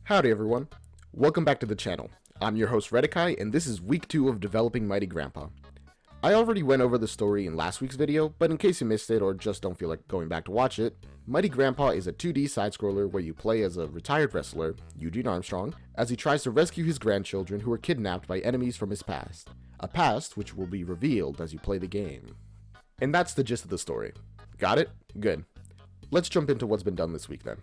Howdy everyone, welcome back to the channel. I'm your host Redikai, and this is week 2 of developing Mighty Grandpa. I already went over the story in last week's video, but in case you missed it or just don't feel like going back to watch it, Mighty Grandpa is a 2D side-scroller where you play as a retired wrestler, Eugene Armstrong, as he tries to rescue his grandchildren who were kidnapped by enemies from his past. A past which will be revealed as you play the game. And that's the gist of the story. Got it? Good. Let's jump into what's been done this week then.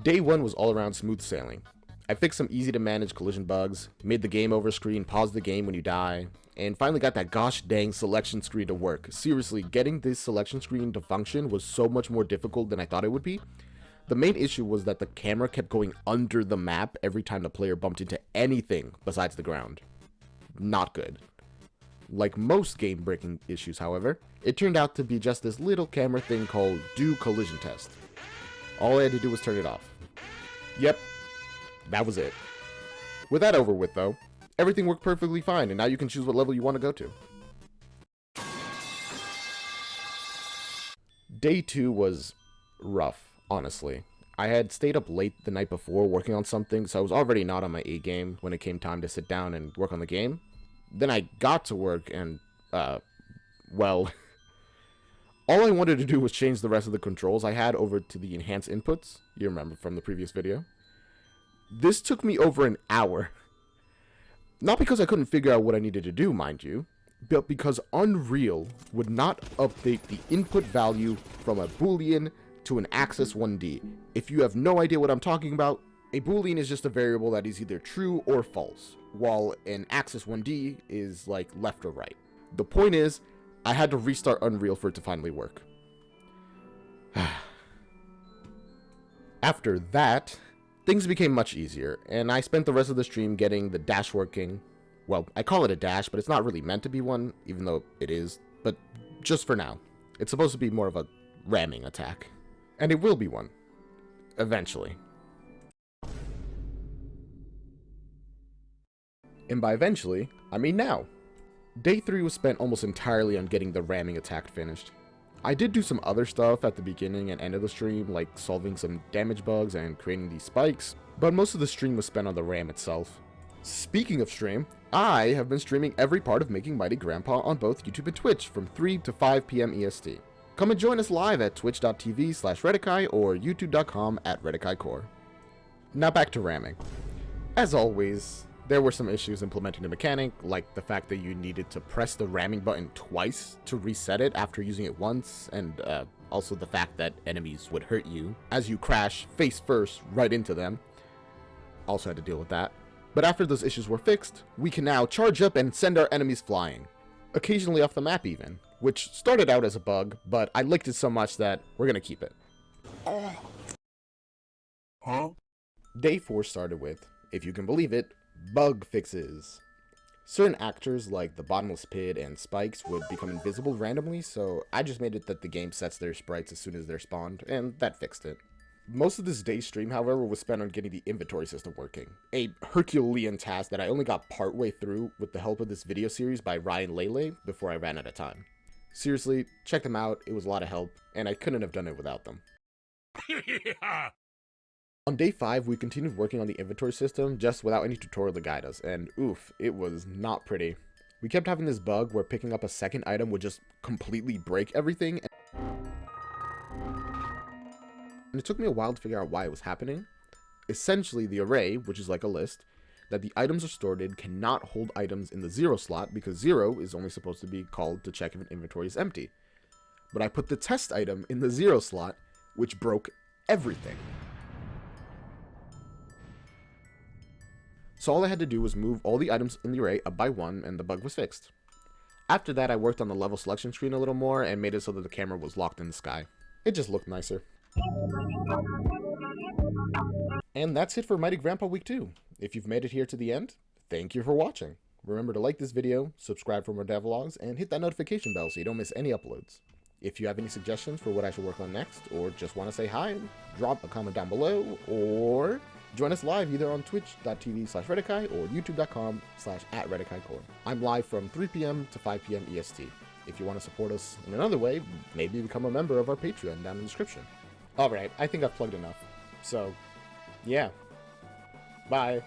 Day 1 was all around smooth sailing. I fixed some easy to manage collision bugs, made the game over screen pause the game when you die, and finally got that gosh dang selection screen to work. Seriously, getting this selection screen to function was so much more difficult than I thought it would be. The main issue was that the camera kept going under the map every time the player bumped into anything besides the ground. Not good. Like most game breaking issues, however, it turned out to be just this little camera thing called do collision test. All I had to do was turn it off. Yep, that was it. With that over with though, everything worked perfectly fine, and now you can choose what level you want to go to. Day 2 was rough, honestly. I had stayed up late the night before working on something, so I was already not on my A game when it came time to sit down and work on the game. Then I got to work and, well, all I wanted to do was change the rest of the controls I had over to the enhanced inputs, you remember from the previous video. This took me over an hour. Not because I couldn't figure out what I needed to do, mind you, but because Unreal would not update the input value from a Boolean to an Axis 1D. If you have no idea what I'm talking about, a Boolean is just a variable that is either true or false, while an Axis 1D is like left or right. The point is, I had to restart Unreal for it to finally work. After that, things became much easier, and I spent the rest of the stream getting the dash working. Well, I call it a dash, but it's not really meant to be one, even though it is, but just for now. It's supposed to be more of a ramming attack. And it will be one. Eventually. And by eventually, I mean now. Day 3 was spent almost entirely on getting the ramming attack finished. I did do some other stuff at the beginning and end of the stream, like solving some damage bugs and creating these spikes, but most of the stream was spent on the ram itself. Speaking of stream, I have been streaming every part of making Mighty Grandpa on both YouTube and Twitch from 3 to 5 PM EST. Come and join us live at twitch.tv/Redikai or youtube.com/RedikaiCore. Now back to ramming. As always, there were some issues implementing the mechanic, like the fact that you needed to press the ramming button twice to reset it after using it once, and also the fact that enemies would hurt you as you crash face first right into them. Also had to deal with that. But after those issues were fixed, we can now charge up and send our enemies flying. Occasionally off the map even, which started out as a bug, but I liked it so much that we're gonna keep it. Day 4 started with, if you can believe it, bug fixes. Certain actors like the bottomless pit and spikes would become invisible randomly, so I just made it that the game sets their sprites as soon as they're spawned, and that fixed it. Most of this day's stream, however, was spent on getting the inventory system working, a Herculean task that I only got partway through with the help of this video series by Ryan Lele before I ran out of time. Seriously, check them out, it was a lot of help, and I couldn't have done it without them. On day 5, we continued working on the inventory system just without any tutorial to guide us, and oof, it was not pretty. We kept having this bug where picking up a second item would just completely break everything, and it took me a while to figure out why it was happening. Essentially, the array, which is like a list, that the items are stored in cannot hold items in the 0 slot because 0 is only supposed to be called to check if an inventory is empty. But I put the test item in the 0 slot, which broke everything. So all I had to do was move all the items in the array up by 1 and the bug was fixed. After that, I worked on the level selection screen a little more and made it so that the camera was locked in the sky. It just looked nicer. And that's it for Mighty Grandpa Week 2. If you've made it here to the end, thank you for watching. Remember to like this video, subscribe for more devlogs, and hit that notification bell so you don't miss any uploads. If you have any suggestions for what I should work on next, or just want to say hi, drop a comment down below, or join us live either on twitch.tv/Redikai or youtube.com/@RedikaiCore. I'm live from 3 PM to 5 PM EST. If you want to support us in another way, maybe become a member of our Patreon down in the description. Alright, I think I've plugged enough. So, yeah. Bye.